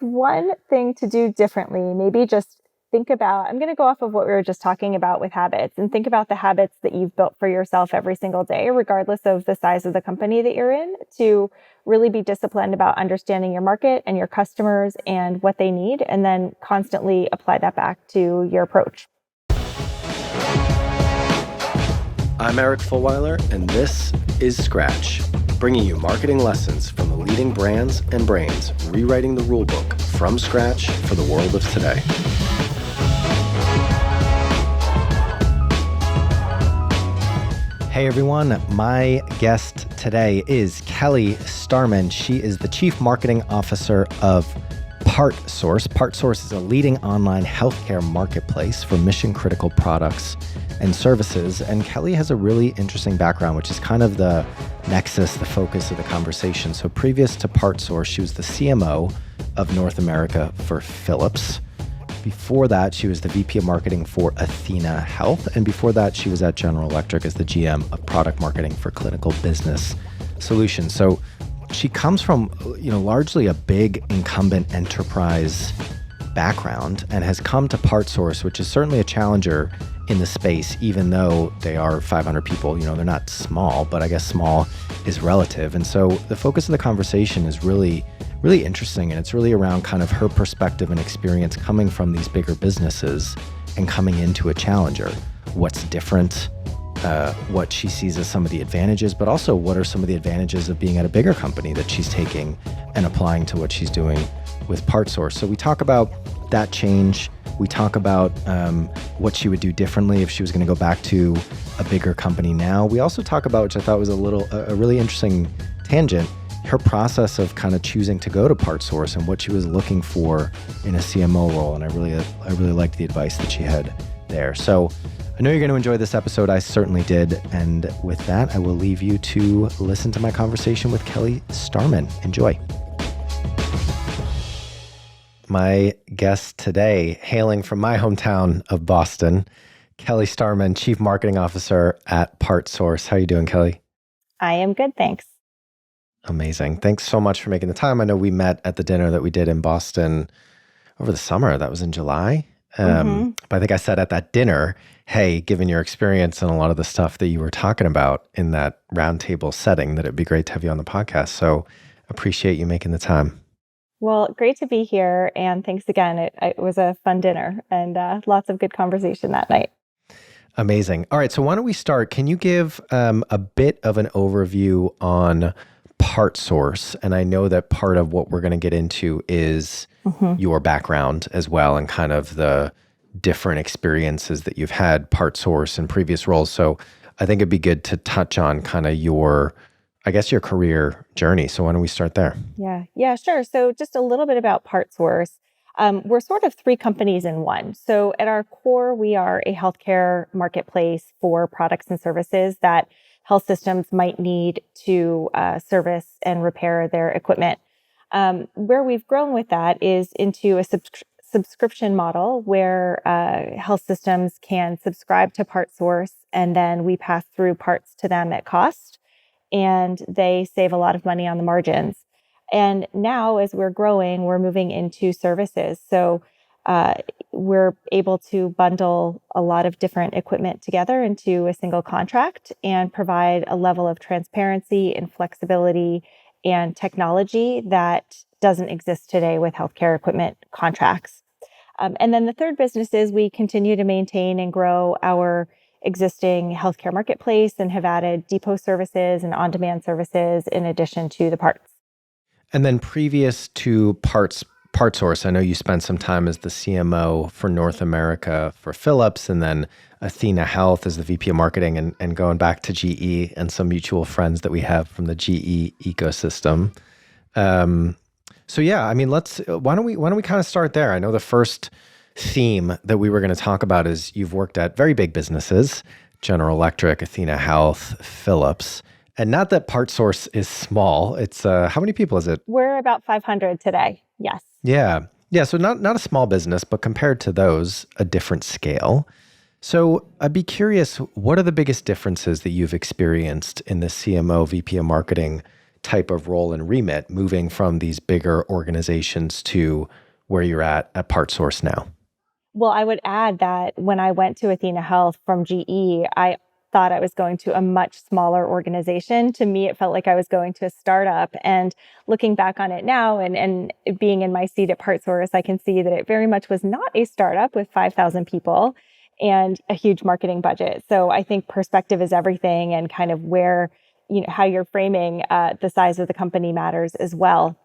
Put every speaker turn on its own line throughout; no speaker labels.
one thing to do differently, maybe just think about, I'm going to go off of what we were just talking about with habits and think about the habits that you've built for yourself every single day, regardless of the size of the company that you're in, to really be disciplined about understanding your market and your customers and what they need, and then constantly apply that back to your approach.
I'm Eric Fulweiler, and this is Scratch, bringing you marketing lessons from the leading brands and brains rewriting the rulebook from scratch for the world of today. Hey everyone, my guest today is Kelly Starman. She is the Chief Marketing Officer of PartsSource. PartsSource is a leading online healthcare marketplace for mission-critical products and services. And Kelly has a really interesting background, which is kind of the nexus, the focus of the conversation. So previous to PartsSource, she was the CMO of North America for Phillips. Before that, she was the VP of Marketing for Athena Health. And before that, she was at General Electric as the GM of Product Marketing for Clinical Business Solutions. So she comes from, largely a big incumbent enterprise background and has come to PartsSource, which is certainly a challenger in the space, even though they are 500 people. They're not small, but I guess small is relative. And so the focus of the conversation is really interesting. And it's really around kind of her perspective and experience coming from these bigger businesses and coming into a challenger. What's different, what she sees as some of the advantages, but also what are some of the advantages of being at a bigger company that she's taking and applying to what she's doing with PartsSource. So we talk about that change. We talk about what she would do differently if she was going to go back to a bigger company now. We also talk about, which I thought was a really interesting tangent, her process of kind of choosing to go to PartsSource and what she was looking for in a CMO role. And I really liked the advice that she had there. So I know you're going to enjoy this episode. I certainly did. And with that, I will leave you to listen to my conversation with Kelly Starman. Enjoy. My guest today, hailing from my hometown of Boston, Kelly Starman, Chief Marketing Officer at PartsSource. How are you doing, Kelly?
I am good, thanks.
Amazing. Thanks so much for making the time. I know we met at the dinner that we did in Boston over the summer. That was in July. But I think I said at that dinner, hey, given your experience and a lot of the stuff that you were talking about in that roundtable setting, that it'd be great to have you on the podcast. So appreciate you making the time.
Well, great to be here. And thanks again. It was a fun dinner and lots of good conversation that night.
Amazing. All right. So why don't we start? Can you give a bit of an overview on PartsSource? And I know that part of what we're going to get into is your background as well and kind of the different experiences that you've had PartsSource in previous roles. So I think it'd be good to touch on kind of your career journey. So why don't we start there?
Yeah, sure. So just a little bit about PartsSource. We're sort of three companies in one. So at our core, we are a healthcare marketplace for products and services that health systems might need to service and repair their equipment. Where we've grown with that is into a subscription model where health systems can subscribe to PartsSource, and then we pass through parts to them at cost, and they save a lot of money on the margins. And now, as we're growing, we're moving into services. So we're able to bundle a lot of different equipment together into a single contract and provide a level of transparency and flexibility and technology that doesn't exist today with healthcare equipment contracts. And then the third business is we continue to maintain and grow our existing healthcare marketplace and have added depot services and on-demand services in addition to the parts.
And then previous to PartsSource, I know you spent some time as the CMO for North America for Phillips, and then Athena Health as the VP of Marketing, and going back to GE and some mutual friends that we have from the GE ecosystem. So yeah, I mean, why don't we kind of start there? I know the first theme that we were going to talk about is you've worked at very big businesses, General Electric, Athena Health, Phillips. And not that PartsSource is small. It's how many people is it?
We're about 500 today. Yes.
Yeah. So not a small business, but compared to those, a different scale. So I'd be curious, what are the biggest differences that you've experienced in the CMO, VP of Marketing type of role and remit moving from these bigger organizations to where you're at PartSource now?
Well, I would add that when I went to Athena Health from GE, I thought I was going to a much smaller organization. To me, it felt like I was going to a startup. And looking back on it now and being in my seat at PartSource, I can see that it very much was not a startup with 5,000 people and a huge marketing budget. So I think perspective is everything, and kind of where, how you're framing the size of the company matters as well.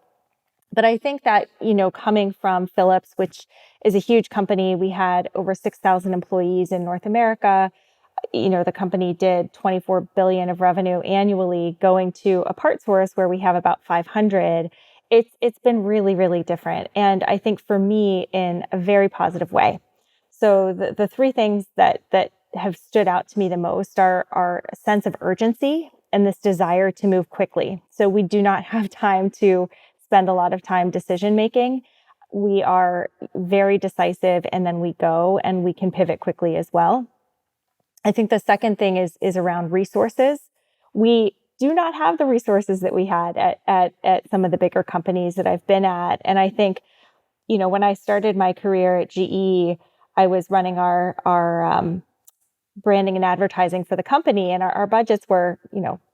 But I think that, coming from Phillips, which is a huge company, we had over 6,000 employees in North America. The company did 24 billion of revenue annually, going to a PartSource where we have about 500. It's been really, really different. And I think for me, in a very positive way. So the three things that have stood out to me the most are a sense of urgency and this desire to move quickly. So we do not have time to spend a lot of time decision making. We are very decisive, and then we go, and we can pivot quickly as well. I think the second thing is around resources. We do not have the resources that we had at some of the bigger companies that I've been at. And I think, when I started my career at GE, I was running our branding and advertising for the company, and our budgets were,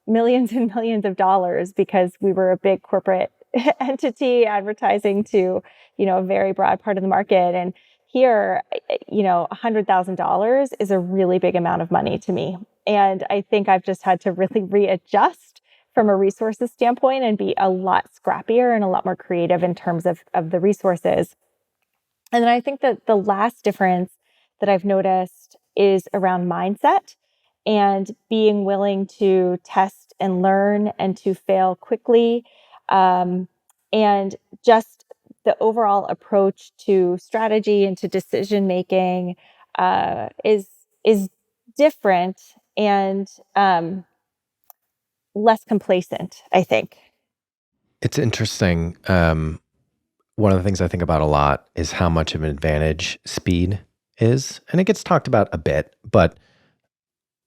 millions and millions of dollars, because we were a big corporate entity advertising to, a very broad part of the market. And here, $100,000 is a really big amount of money to me. And I think I've just had to really readjust from a resources standpoint and be a lot scrappier and a lot more creative in terms of the resources. And then I think that the last difference that I've noticed is around mindset and being willing to test and learn and to fail quickly. And just the overall approach to strategy and to decision making is different and less complacent, I think.
It's interesting. One of the things I think about a lot is how much of an advantage speed is. And it gets talked about a bit, but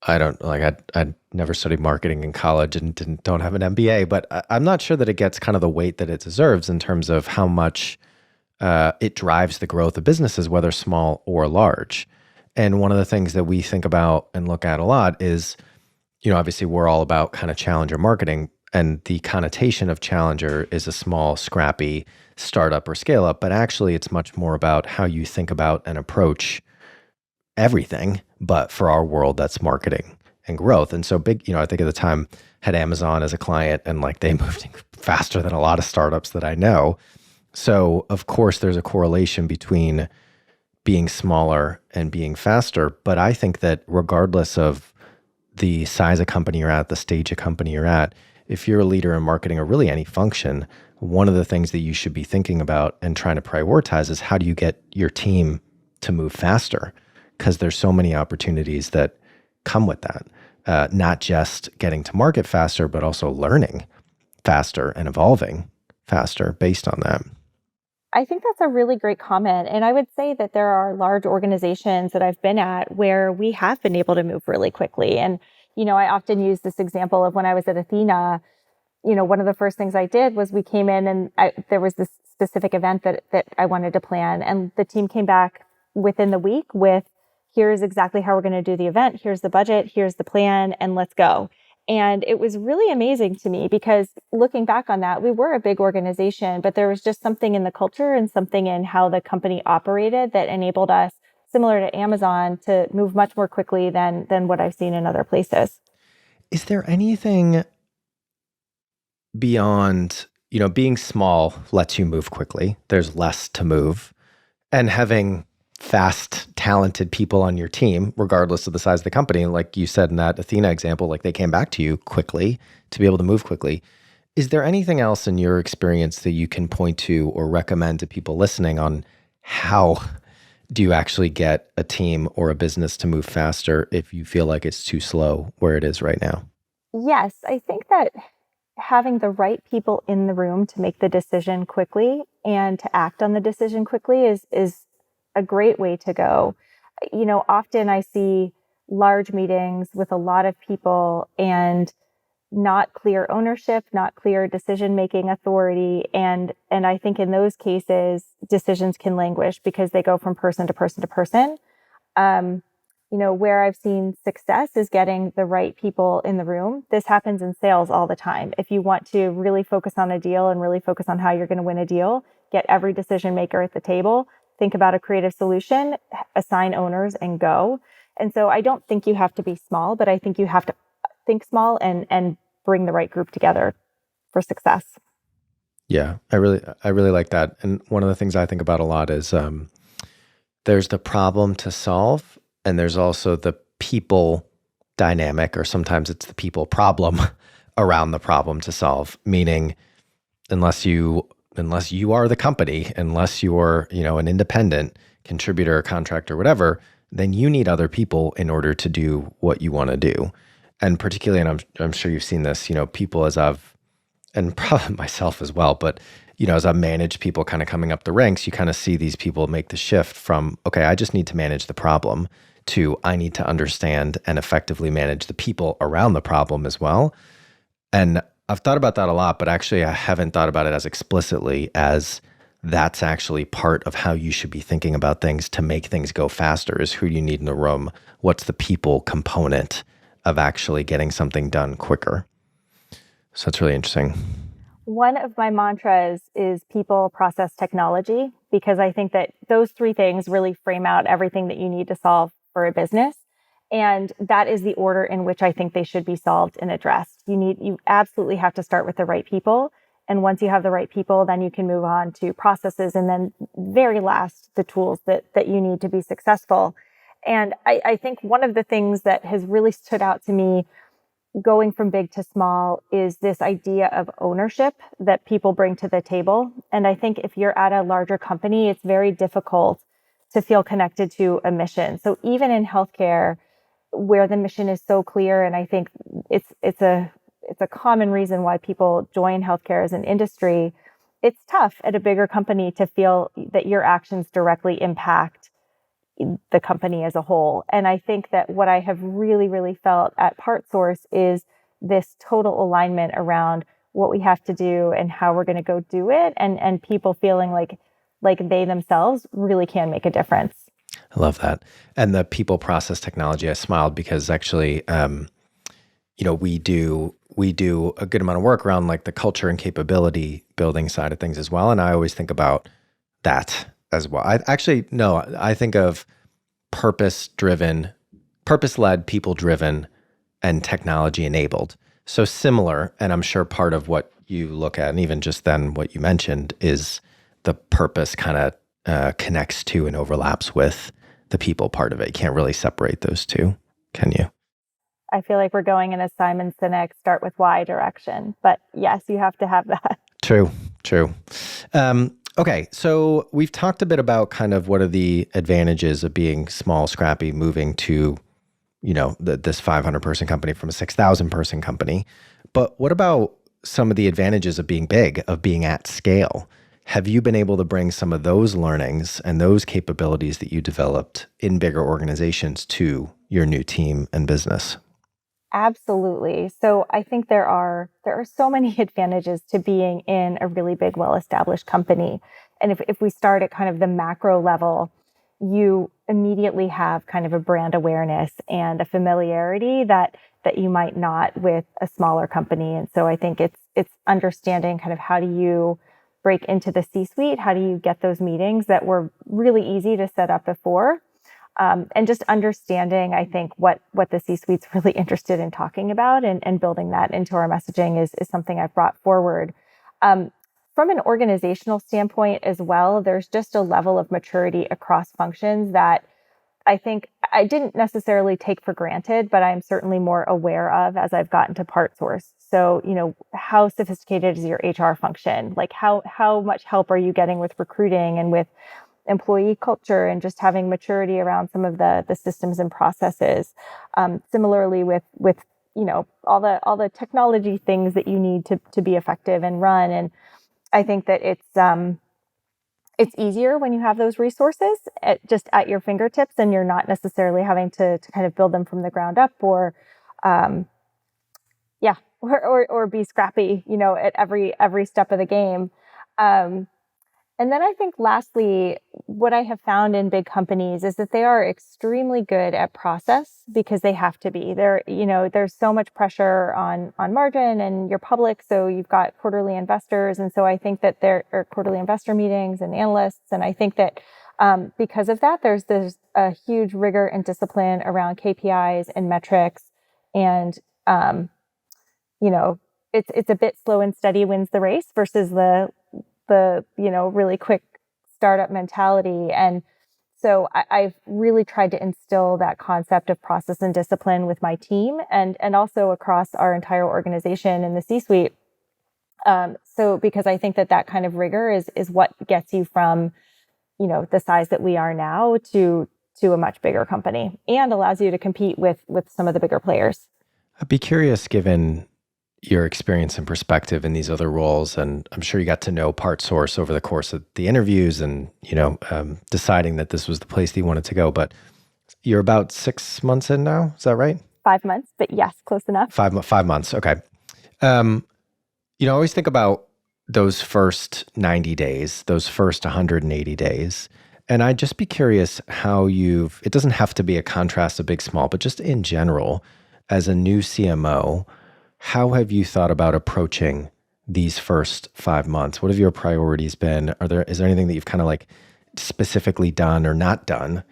I don't I never studied marketing in college and don't have an MBA, but I'm not sure that it gets kind of the weight that it deserves in terms of how much it drives the growth of businesses, whether small or large. And one of the things that we think about and look at a lot is, obviously we're all about kind of challenger marketing, and the connotation of challenger is a small, scrappy startup or scale up, but actually it's much more about how you think about and approach everything. But for our world, that's marketing and growth. And so big, I think at the time had Amazon as a client, and like they moved faster than a lot of startups that I know. So of course there's a correlation between being smaller and being faster. But I think that regardless of the size of company you're at, the stage of company you're at, if you're a leader in marketing or really any function, one of the things that you should be thinking about and trying to prioritize is how do you get your team to move faster? Because there's so many opportunities that come with that. Not just getting to market faster, but also learning faster and evolving faster based on that.
I think that's a really great comment. And I would say that there are large organizations that I've been at where we have been able to move really quickly. And, I often use this example of when I was at Athena. One of the first things I did was we came in and there was this specific event that I wanted to plan. And the team came back within the week with, here's exactly how we're going to do the event. Here's the budget. Here's the plan, and let's go. And it was really amazing to me because looking back on that, we were a big organization, but there was just something in the culture and something in how the company operated that enabled us, similar to Amazon, to move much more quickly than what I've seen in other places.
Is there anything beyond, being small lets you move quickly? There's less to move. And having fast, talented people on your team, regardless of the size of the company, like you said in that Athena example, like they came back to you quickly to be able to move quickly. Is there anything else in your experience that you can point to or recommend to people listening on how do you actually get a team or a business to move faster if you feel like it's too slow where it is right now?
Yes, I think that having the right people in the room to make the decision quickly and to act on the decision quickly is a great way to go. Often I see large meetings with a lot of people, and not clear ownership, not clear decision-making authority. And I think in those cases, decisions can languish because they go from person to person to person. Um, where I've seen success is getting the right people in the room. This happens in sales all the time. If you want to really focus on a deal and really focus on how you're going to win a deal, get every decision maker at the table, think about a creative solution, assign owners, and go. And so I don't think you have to be small, but I think you have to think small and bring the right group together for success.
Yeah, I really like that. And one of the things I think about a lot is there's the problem to solve, and there's also the people dynamic, or sometimes it's the people problem around the problem to solve. Meaning, unless you are the company, unless you're an independent contributor, contractor, whatever, then you need other people in order to do what you want to do. And particularly, and I'm sure you've seen this, people and probably myself as well, but as I've managed people kind of coming up the ranks, you kind of see these people make the shift from, okay, I just need to manage the problem, to I need to understand and effectively manage the people around the problem as well. And I've thought about that a lot, but actually I haven't thought about it as explicitly as that's actually part of how you should be thinking about things to make things go faster, is who you need in the room. What's the people component of actually getting something done quicker? So that's really interesting.
One of my mantras is people, process, technology, because I think that those three things really frame out everything that you need to solve for a business. And that is the order in which I think they should be solved and addressed. You absolutely have to start with the right people. And once you have the right people, then you can move on to processes. And then very last, the tools that you need to be successful. And I think one of the things that has really stood out to me going from big to small is this idea of ownership that people bring to the table. And I think if you're at a larger company, it's very difficult to feel connected to a mission. So even in healthcare, where the mission is so clear, and I think it's a common reason why people join healthcare as an industry, it's tough at a bigger company to feel that your actions directly impact the company as a whole. And I think that what I have really, really felt at PartsSource is this total alignment around what we have to do and how we're going to go do it, and people feeling like they themselves really can make a difference.
I love that. And the people, process, technology, I smiled because actually, we do a good amount of work around like the culture and capability building side of things as well. And I always think about that as well. I think of purpose-led, people-driven, and technology-enabled. So similar, and I'm sure part of what you look at, and even just then what you mentioned, is the purpose kind of connects to and overlaps with the people part of it. You can't really separate those two, can you?
I feel like we're going in a Simon Sinek start with why direction, but yes, you have to have that.
True. Okay, so we've talked a bit about kind of what are the advantages of being small, scrappy, moving to, this 500 person company from a 6,000 person company. But what about some of the advantages of being big, of being at scale? Have you been able to bring some of those learnings and those capabilities that you developed in bigger organizations to your new team and business?
Absolutely. So I think there are so many advantages to being in a really big, well-established company. And if we start at kind of the macro level, you immediately have kind of a brand awareness and a familiarity that you might not with a smaller company. And so I think it's understanding kind of how do you break into the C-suite? How do you get those meetings that were really easy to set up before? And just understanding, I think, what the C-suite's really interested in talking about and building that into our messaging is something I've brought forward. From an organizational standpoint as well, there's just a level of maturity across functions that I think I didn't necessarily take for granted, but I'm certainly more aware of as I've gotten to PartSource. So, how sophisticated is your HR function? Like how much help are you getting with recruiting and with employee culture and just having maturity around some of the systems and processes. Similarly with all the technology things that you need to be effective and run. And I think that it's easier when you have those resources just at your fingertips and you're not necessarily having to kind of build them from the ground up or or be scrappy, at every step of the game. Um, and then I think lastly, what I have found in big companies is that they are extremely good at process because they have to be. There's so much pressure on margin and you're public, so you've got quarterly investors. And so I think that there are quarterly investor meetings and analysts. And I think that because of that, there's a huge rigor and discipline around KPIs and metrics. And you know, it's a bit slow and steady wins the race versus the really quick startup mentality. And so I've really tried to instill that concept of process and discipline with my team and also across our entire organization in the C-suite. So because I think that kind of rigor is what gets you from the size that we are now to a much bigger company and allows you to compete with some of the bigger players.
I'd be curious, given your experience and perspective in these other roles, and I'm sure you got to know PartSource over the course of the interviews and, deciding that this was the place that you wanted to go. But you're about 6 months in now, is that right?
5 months, but yes, close enough.
5 months, okay. I always think about those first 90 days, those first 180 days. And I'd just be curious how it doesn't have to be a contrast of big, small, but just in general, as a new CMO, how have you thought about approaching these first 5 months? What have your priorities been? Is there anything that you've kind of like specifically done or not done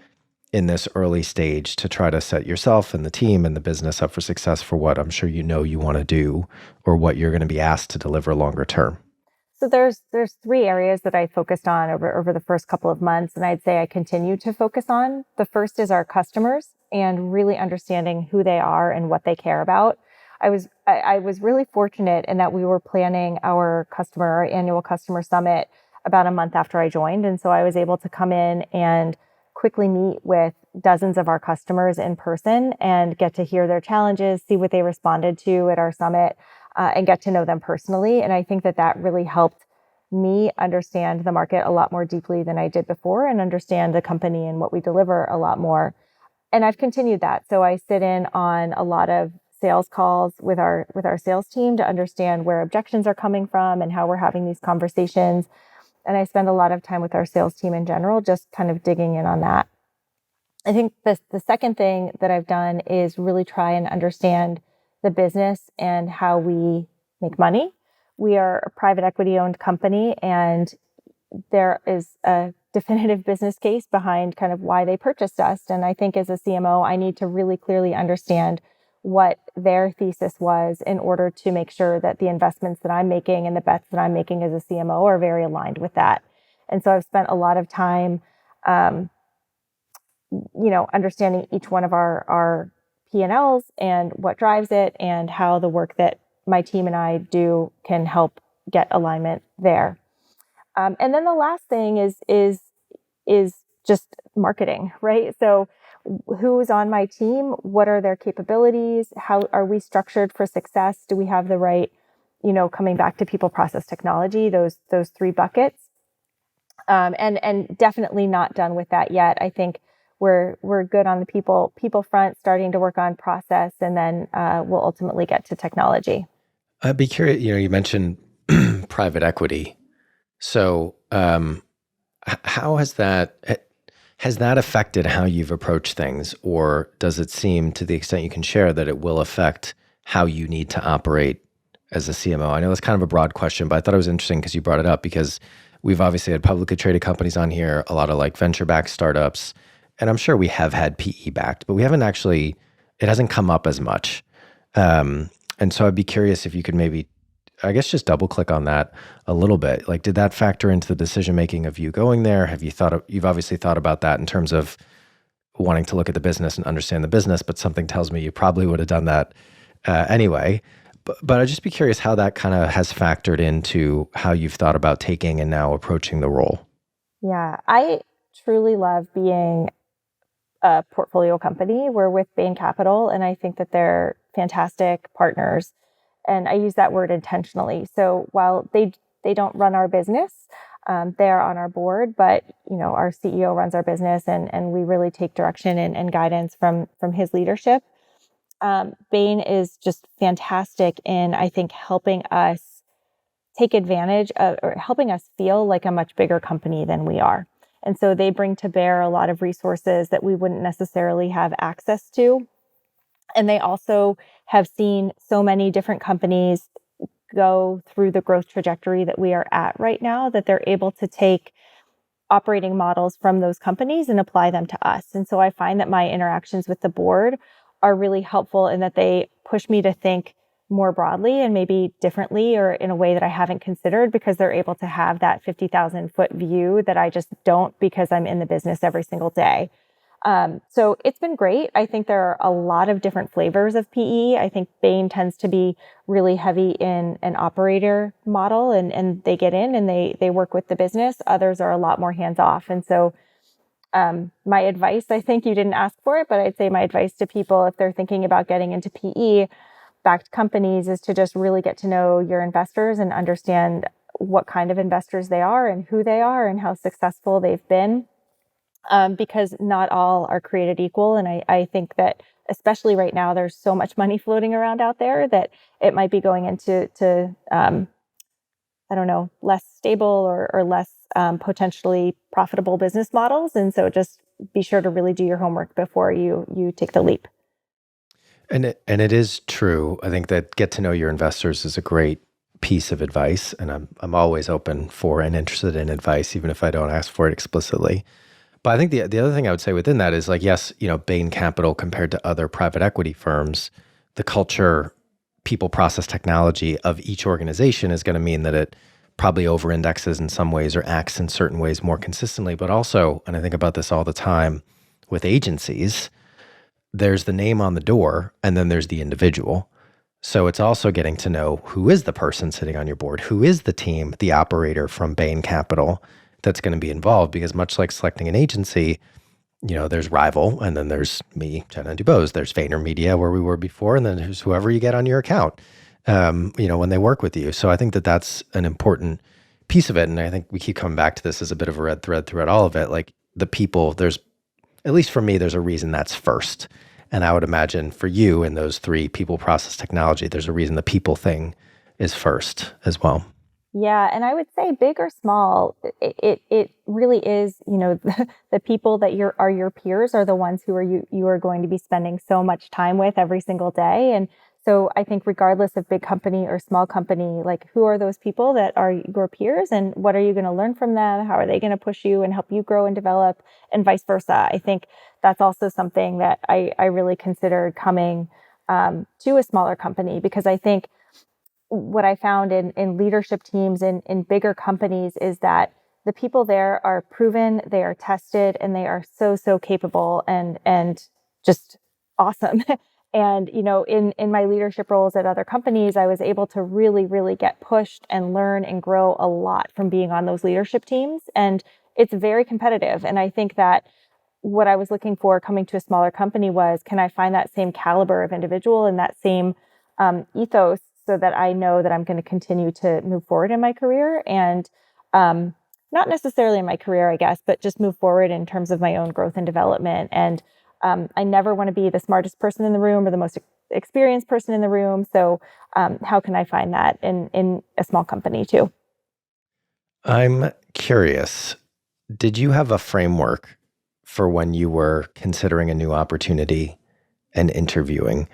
in this early stage to try to set yourself and the team and the business up for success for what I'm sure you want to do or what you're going to be asked to deliver longer term?
So there's 3 areas that I focused on over the first couple of months, and I'd say I continue to focus on. The first is our customers and really understanding who they are and what they care about. I was really fortunate in that we were planning our annual customer summit about a month after I joined, and so I was able to come in and quickly meet with dozens of our customers in person and get to hear their challenges, see what they responded to at our summit, and get to know them personally. And I think that really helped me understand the market a lot more deeply than I did before and understand the company and what we deliver a lot more. And I've continued that. So I sit in on a lot of sales calls with our sales team to understand where objections are coming from and how we're having these conversations. And I spend a lot of time with our sales team in general, just kind of digging in on that. I think the second thing that I've done is really try and understand the business and how we make money. We are a private equity owned company, and there is a definitive business case behind kind of why they purchased us. And I think as a CMO, I need to really clearly understand what their thesis was in order to make sure that the investments that I'm making and the bets that I'm making as a CMO are very aligned with that. And so I've spent a lot of time, understanding each one of our P&Ls and what drives it and how the work that my team and I do can help get alignment there. And then the last thing is just marketing, right? So who's on my team? What are their capabilities? How are we structured for success? Do we have the right, coming back to people, process, technology, those 3 buckets? And definitely not done with that yet. I think we're good on the people front, starting to work on process, and then we'll ultimately get to technology.
I'd be curious, you mentioned private equity. So how has that affected how you've approached things, or does it seem, to the extent you can share, that it will affect how you need to operate as a CMO? I know that's kind of a broad question, but I thought it was interesting because you brought it up, because we've obviously had publicly traded companies on here, a lot of like venture-backed startups, and I'm sure we have had PE-backed, but it hasn't come up as much. And so I'd be curious if you could maybe, I guess, just double click on that a little bit. Like, did that factor into the decision-making of you going there? You've obviously thought about that in terms of wanting to look at the business and understand the business, but something tells me you probably would have done that anyway. But I'd just be curious how that kind of has factored into how you've thought about taking and now approaching the role.
Yeah, I truly love being a portfolio company. We're with Bain Capital, and I think that they're fantastic partners. And I use that word intentionally. So while they don't run our business, they're on our board, but our CEO runs our business, and we really take direction and guidance from his leadership. Bain is just fantastic in, I think, helping us take advantage of, or helping us feel like a much bigger company than we are. And so they bring to bear a lot of resources that we wouldn't necessarily have access to. And they also have seen so many different companies go through the growth trajectory that we are at right now that they're able to take operating models from those companies and apply them to us. And so I find that my interactions with the board are really helpful in that they push me to think more broadly and maybe differently or in a way that I haven't considered, because they're able to have that 50,000 foot view that I just don't, because I'm in the business every single day. So it's been great. I think there are a lot of different flavors of PE. I think Bain tends to be really heavy in an operator model, and they get in and they work with the business. Others are a lot more hands off. And so my advice, I think you didn't ask for it, but I'd say my advice to people, if they're thinking about getting into PE backed companies, is to just really get to know your investors and understand what kind of investors they are and who they are and how successful they've been. Because not all are created equal. And I think that especially right now, there's so much money floating around out there that it might be going into I don't know, less stable or less potentially profitable business models. And so just be sure to really do your homework before you take the leap.
And it is true. I think that get to know your investors is a great piece of advice, and I'm always open for and interested in advice, even if I don't ask for it explicitly. But I think the other thing I would say within that is, like, yes, Bain Capital compared to other private equity firms, the culture, people, process, technology of each organization is going to mean that it probably over indexes in some ways or acts in certain ways more consistently. But also, and I think about this all the time with agencies, there's the name on the door and then there's the individual. So it's also getting to know who is the person sitting on your board, who is the team, the operator from Bain Capital that's going to be involved. Because much like selecting an agency, there's Rival, and then there's me, Jenna Dubose. There's VaynerMedia, where we were before, and then there's whoever you get on your account, when they work with you. So I think that that's an important piece of it. And I think we keep coming back to this as a bit of a red thread throughout all of it. Like the people, at least for me, there's a reason that's first. And I would imagine for you in those three, people, process, technology, there's a reason the people thing is first as well.
Yeah, and I would say big or small, it really is, the people that are your peers are the ones who you are going to be spending so much time with every single day. And so I think regardless of big company or small company, like, who are those people that are your peers and what are you going to learn from them? How are they going to push you and help you grow and develop, and vice versa? I think that's also something that I really considered coming to a smaller company, because I think what I found in leadership teams in bigger companies is that the people there are proven, they are tested, and they are so capable and just awesome. And in my leadership roles at other companies, I was able to really get pushed and learn and grow a lot from being on those leadership teams. And it's very competitive. And I think that what I was looking for coming to a smaller company was, can I find that same caliber of individual and that same ethos, so that I know that I'm going to continue to move forward in my career, and not necessarily in my career, I guess, but just move forward in terms of my own growth and development. And I never want to be the smartest person in the room or the most experienced person in the room. So how can I find that in a small company too?
I'm curious, did you have a framework for when you were considering a new opportunity and interviewing?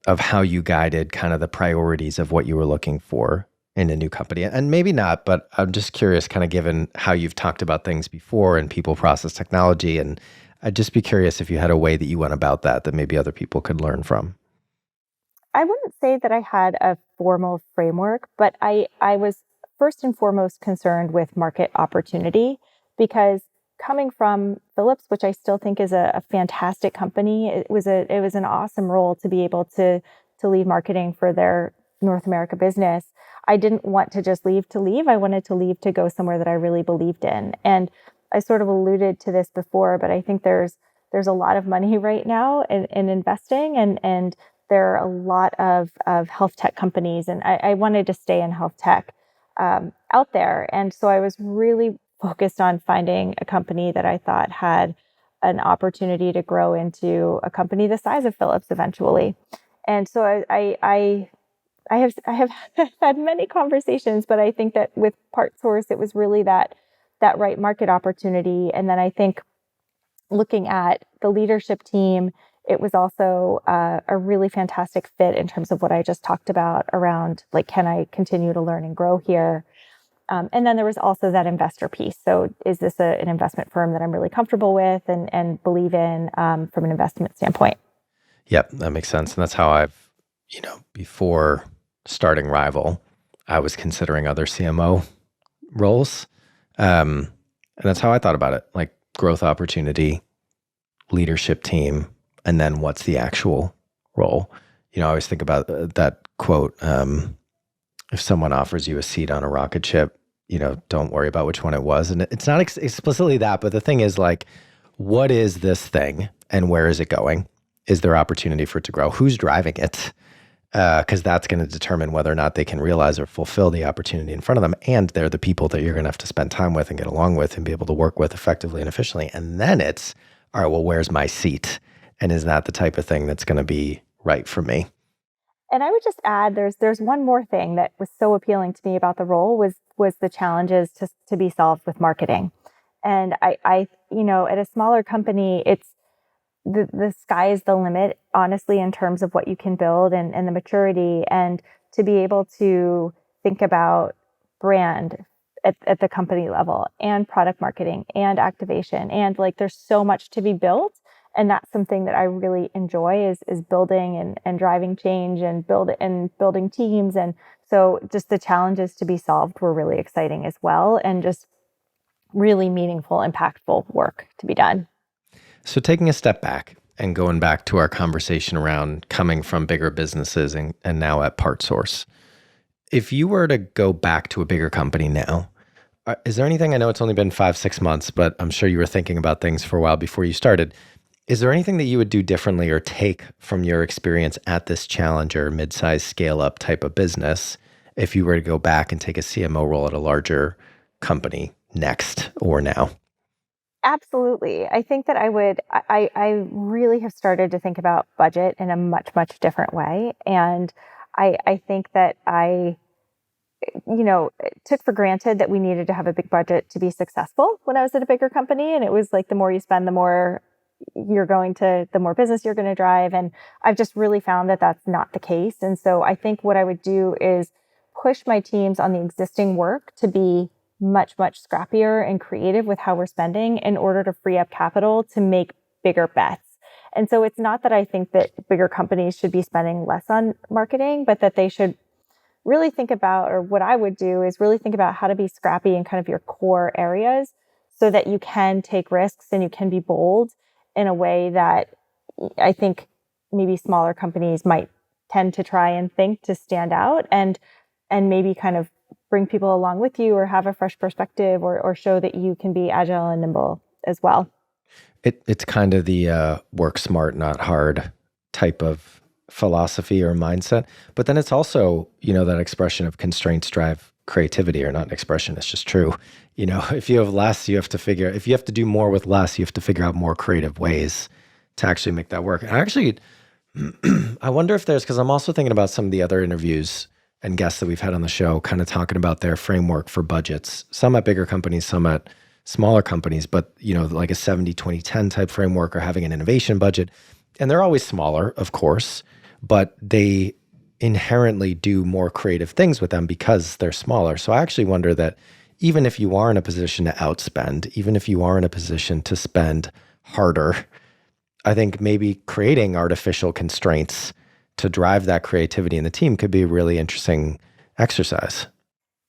Of how you guided kind of the priorities of what you were looking for in a new company? And maybe not, but I'm just curious, kind of given how you've talked about things before in people, process, technology. And I'd just be curious if you had a way that you went about that maybe other people could learn from.
I wouldn't say that I had a formal framework, but I was first and foremost concerned with market opportunity, because coming from Phillips, which I still think is a fantastic company, it was an awesome role to be able to lead marketing for their North America business. I didn't want to just leave to leave. I wanted to leave to go somewhere that I really believed in. And I sort of alluded to this before, but I think there's a lot of money right now in investing, and there are a lot of health tech companies, and I wanted to stay in health tech out there. And so I was really focused on finding a company that I thought had an opportunity to grow into a company the size of Phillips eventually. And so I have had many conversations, but I think that with PartSource, it was really that right market opportunity. And then I think looking at the leadership team, it was also a really fantastic fit in terms of what I just talked about around, like, can I continue to learn and grow here? And then there was also that investor piece. So is this an investment firm that I'm really comfortable with and believe in from an investment standpoint?
Yep, that makes sense. And that's how I've, before starting Rival, I was considering other CMO roles. And that's how I thought about it, like growth opportunity, leadership team, and then what's the actual role. I always think about that quote, if someone offers you a seat on a rocket ship, don't worry about which one it was. And it's not explicitly that, but the thing is, like, what is this thing and where is it going? Is there opportunity for it to grow? Who's driving it? Because that's going to determine whether or not they can realize or fulfill the opportunity in front of them. And they're the people that you're going to have to spend time with and get along with and be able to work with effectively and efficiently. And then it's, all right, well, where's my seat? And is that the type of thing that's going to be right for me?
And I would just add, there's one more thing that was so appealing to me about the role was the challenges to be solved with marketing. And I at a smaller company, it's the sky is the limit, honestly, in terms of what you can build and the maturity, and to be able to think about brand at the company level and product marketing and activation. And like, there's so much to be built. And that's something that I really enjoy is building and driving change and building teams. And so just the challenges to be solved were really exciting as well. And just really meaningful, impactful work to be done.
So taking a step back and going back to our conversation around coming from bigger businesses and now at PartSource, if you were to go back to a bigger company now, is there anything, I know it's only been 5-6 months, but I'm sure you were thinking about things for a while before you started. Is there anything that you would do differently or take from your experience at this challenger, mid-size scale up type of business if you were to go back and take a CMO role at a larger company next or now?
Absolutely. I think that I really have started to think about budget in a much, much different way. And I think that I took for granted that we needed to have a big budget to be successful when I was at a bigger company. And it was like, the more you spend, the more the more business you're going to drive. And I've just really found that that's not the case. And so I think what I would do is push my teams on the existing work to be much, much scrappier and creative with how we're spending in order to free up capital to make bigger bets. And so it's not that I think that bigger companies should be spending less on marketing, but that they should really think about, or what I would do is really think about how to be scrappy in kind of your core areas so that you can take risks and you can be bold in a way that I think maybe smaller companies might tend to try and think to stand out and maybe kind of bring people along with you or have a fresh perspective or show that you can be agile and nimble as well.
It's kind of the work smart, not hard type of philosophy or mindset. But then it's also, that expression of constraints drive creativity, or not an expression, it's just true. If you have less, if you have to do more with less, you have to figure out more creative ways to actually make that work. And actually, I wonder if because I'm also thinking about some of the other interviews and guests that we've had on the show, kind of talking about their framework for budgets, some at bigger companies, some at smaller companies, but like a 70-20-10 type framework, or having an innovation budget. And they're always smaller, of course, but they inherently do more creative things with them because they're smaller. So I actually wonder that even if you are in a position to outspend, even if you are in a position to spend harder, I think maybe creating artificial constraints to drive that creativity in the team could be a really interesting exercise.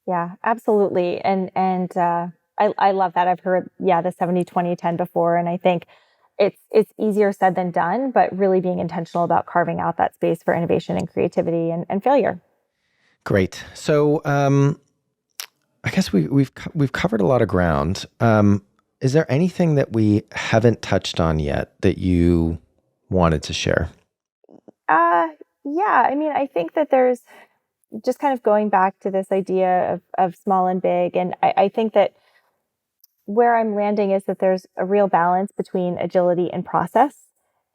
Yeah, absolutely. And I love that. I've heard, the 70-20-10 before. And I think it's easier said than done, but really being intentional about carving out that space for innovation and creativity and failure.
Great. So I guess we've covered a lot of ground. Is there anything that we haven't touched on yet that you wanted to share?
Yeah. I mean, I think that there's just kind of going back to this idea of small and big. And I think that where I'm landing is that there's a real balance between agility and process.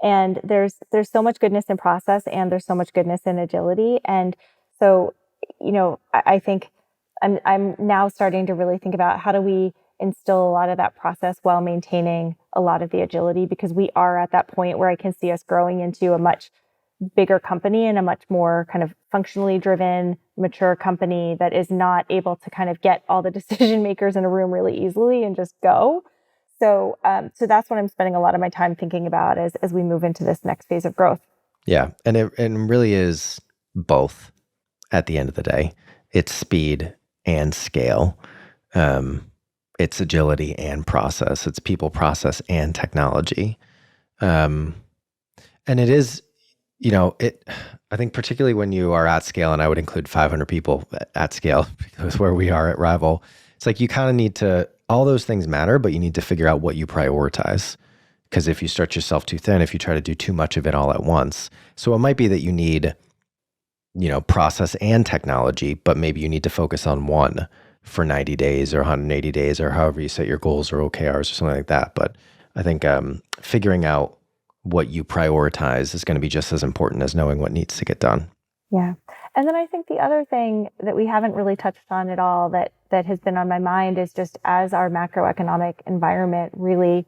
And there's so much goodness in process and there's so much goodness in agility. And so, I think I'm now starting to really think about how do we instill a lot of that process while maintaining a lot of the agility, because we are at that point where I can see us growing into a much bigger company and a much more kind of functionally driven, mature company that is not able to kind of get all the decision makers in a room really easily and just go. So that's what I'm spending a lot of my time thinking about as we move into this next phase of growth.
Yeah. And it really is both at the end of the day. It's speed and scale. It's agility and process. It's people, process, and technology. And it is, I think particularly when you are at scale, and I would include 500 people at scale, because where we are at Rival, it's like you kind of need to, all those things matter, but you need to figure out what you prioritize. Because if you stretch yourself too thin, if you try to do too much of it all at once. So it might be that you need, process and technology, but maybe you need to focus on one for 90 days or 180 days or however you set your goals or OKRs or something like that. But I think figuring out what you prioritize is going to be just as important as knowing what needs to get done.
Yeah. And then I think the other thing that we haven't really touched on at all that has been on my mind is just as our macroeconomic environment really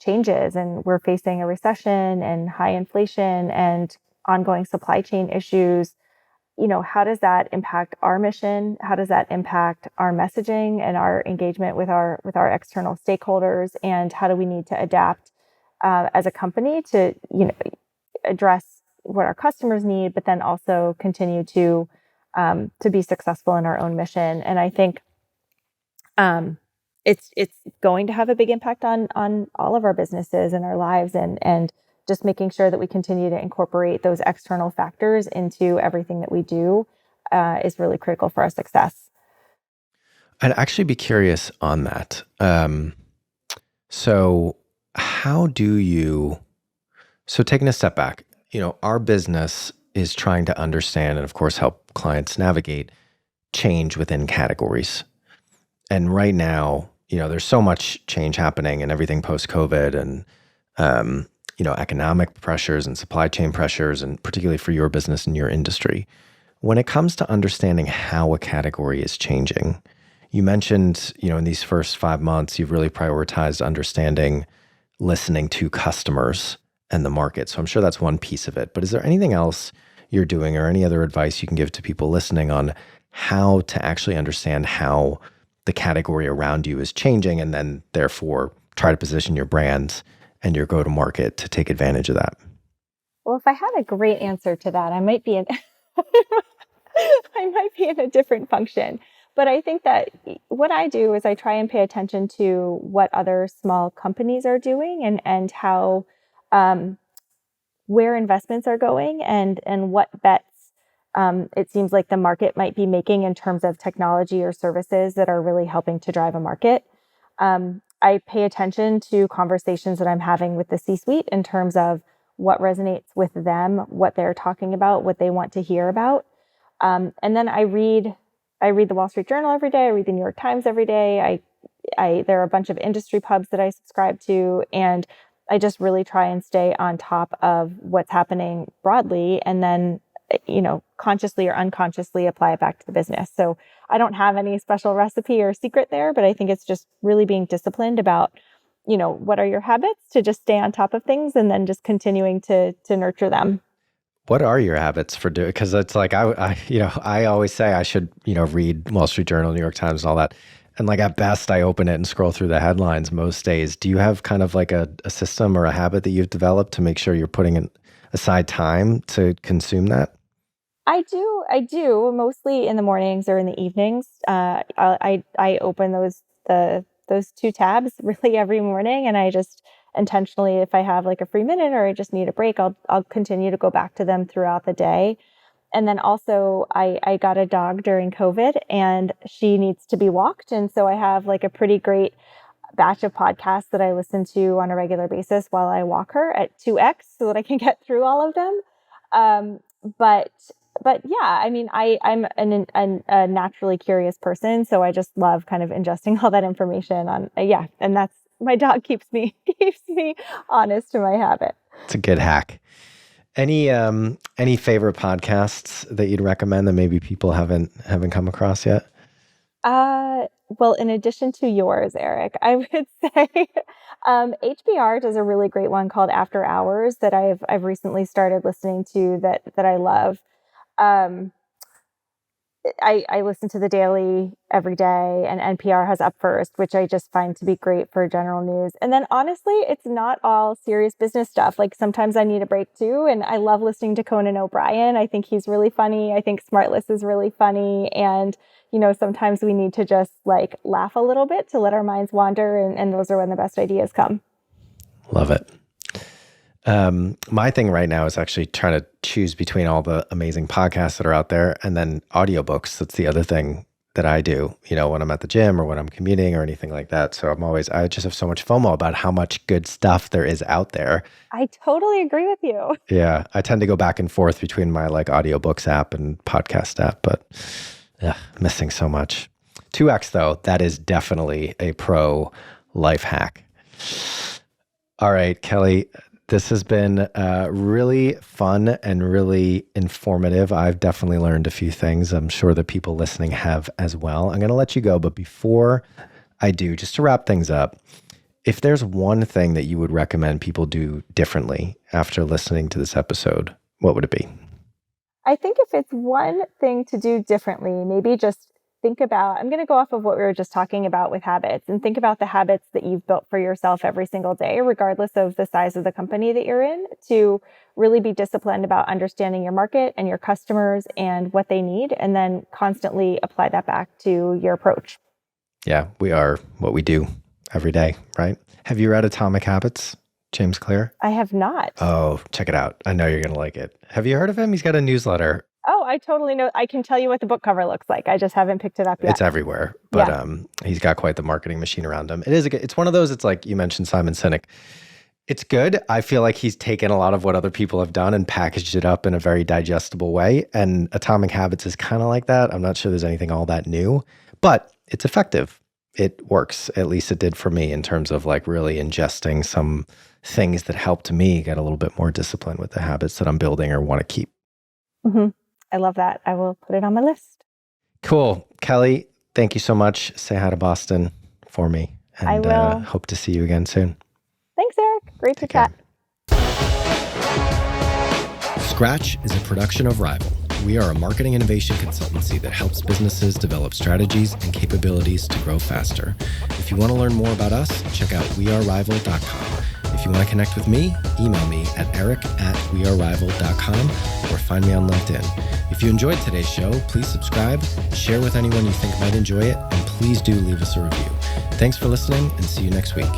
changes and we're facing a recession and high inflation and ongoing supply chain issues, how does that impact our mission? How does that impact our messaging and our engagement with our external stakeholders? And how do we need to adapt as a company to address what our customers need, but then also continue to be successful in our own mission? And I think it's going to have a big impact on all of our businesses and our lives, and just making sure that we continue to incorporate those external factors into everything that we do is really critical for our success.
I'd actually be curious on that. So how do you, so taking a step back, our business is trying to understand and of course help clients navigate change within categories. And right now, there's so much change happening and everything post-COVID and, economic pressures and supply chain pressures, and particularly for your business and your industry. When it comes to understanding how a category is changing, you mentioned, in these first 5 months, you've really prioritized understanding, listening to customers and the market. So I'm sure that's one piece of it. But is there anything else you're doing or any other advice you can give to people listening on how to actually understand how the category around you is changing, and then therefore try to position your brand and your go-to-market to take advantage of that?
Well, if I had a great answer to that, I might be in I might be in a different function. But I think that what I do is I try and pay attention to what other small companies are doing, and how where investments are going, and what bets it seems like the market might be making in terms of technology or services that are really helping to drive a market. I pay attention to conversations that I'm having with the C-suite in terms of what resonates with them, what they're talking about, what they want to hear about. And then I read the Wall Street Journal every day. I read the New York Times every day. There are a bunch of industry pubs that I subscribe to, and I just really try and stay on top of what's happening broadly, and then consciously or unconsciously apply it back to the business. So I don't have any special recipe or secret there, but I think it's just really being disciplined about, what are your habits to just stay on top of things, and then just continuing to nurture them.
What are your habits for doing? Because it's like I always say I should read Wall Street Journal, New York Times, and all that. And like at best, I open it and scroll through the headlines most days. Do you have kind of like a system or a habit that you've developed to make sure you're putting aside time to consume that?
I do mostly in the mornings or in the evenings. I open those two tabs really every morning, and I just intentionally, if I have like a free minute or I just need a break, I'll continue to go back to them throughout the day. And then also I got a dog during COVID, and she needs to be walked. And so I have like a pretty great batch of podcasts that I listen to on a regular basis while I walk her at 2x so that I can get through all of them. But But yeah, I mean, I'm a naturally curious person, so I just love kind of ingesting all that information on. Yeah, and that's my dog keeps me keeps me honest to my habit.
It's a good hack. Any favorite podcasts that you'd recommend that maybe people haven't come across yet?
Well, in addition to yours, Eric, I would say HBR does a really great one called After Hours that I've recently started listening to that I love. Um, I listen to the Daily every day, and NPR has Up First, which I just find to be great for general news. And then honestly, it's not all serious business stuff. Like sometimes I need a break too. And I love listening to Conan O'Brien. I think he's really funny. I think Smartless is really funny. And, sometimes we need to just like laugh a little bit to let our minds wander. And those are when the best ideas come.
Love it. My thing right now is actually trying to choose between all the amazing podcasts that are out there and then audiobooks. That's the other thing that I do, when I'm at the gym or when I'm commuting or anything like that. So I just have so much FOMO about how much good stuff there is out there.
I totally agree with you.
Yeah. I tend to go back and forth between my like audiobooks app and podcast app, but missing so much. 2X though, that is definitely a pro life hack. All right, Kelly, this has been really fun and really informative. I've definitely learned a few things. I'm sure the people listening have as well. I'm going to let you go, but before I do, just to wrap things up, if there's one thing that you would recommend people do differently after listening to this episode, what would it be?
I think if it's one thing to do differently, maybe just think about, I'm going to go off of what we were just talking about with habits and think about the habits that you've built for yourself every single day, regardless of the size of the company that you're in, to really be disciplined about understanding your market and your customers and what they need, and then constantly apply that back to your approach.
Yeah, we are what we do every day, right? Have you read Atomic Habits, James Clear?
I have not.
Oh, check it out. I know you're going to like it. Have you heard of him? He's got a newsletter.
Oh, I totally know. I can tell you what the book cover looks like. I just haven't picked it up yet.
It's everywhere, but he's got quite the marketing machine around him. It's one of those, it's like you mentioned Simon Sinek. It's good. I feel like he's taken a lot of what other people have done and packaged it up in a very digestible way. And Atomic Habits is kind of like that. I'm not sure there's anything all that new, but it's effective. It works. At least it did for me in terms of like really ingesting some things that helped me get a little bit more disciplined with the habits that I'm building or want to keep.
Mm-hmm. I love that. I will put it on my list.
Cool. Kelly, thank you so much. Say hi to Boston for me. And
I will.
Hope to see you again soon.
Thanks, Eric. Great to chat.
Scratch is a production of Rival. We are a marketing innovation consultancy that helps businesses develop strategies and capabilities to grow faster. If you want to learn more about us, check out wearerival.com. If you want to connect with me, email me at eric@wearerival.com or find me on LinkedIn. If you enjoyed today's show, please subscribe, share with anyone you think might enjoy it, and please do leave us a review. Thanks for listening and see you next week.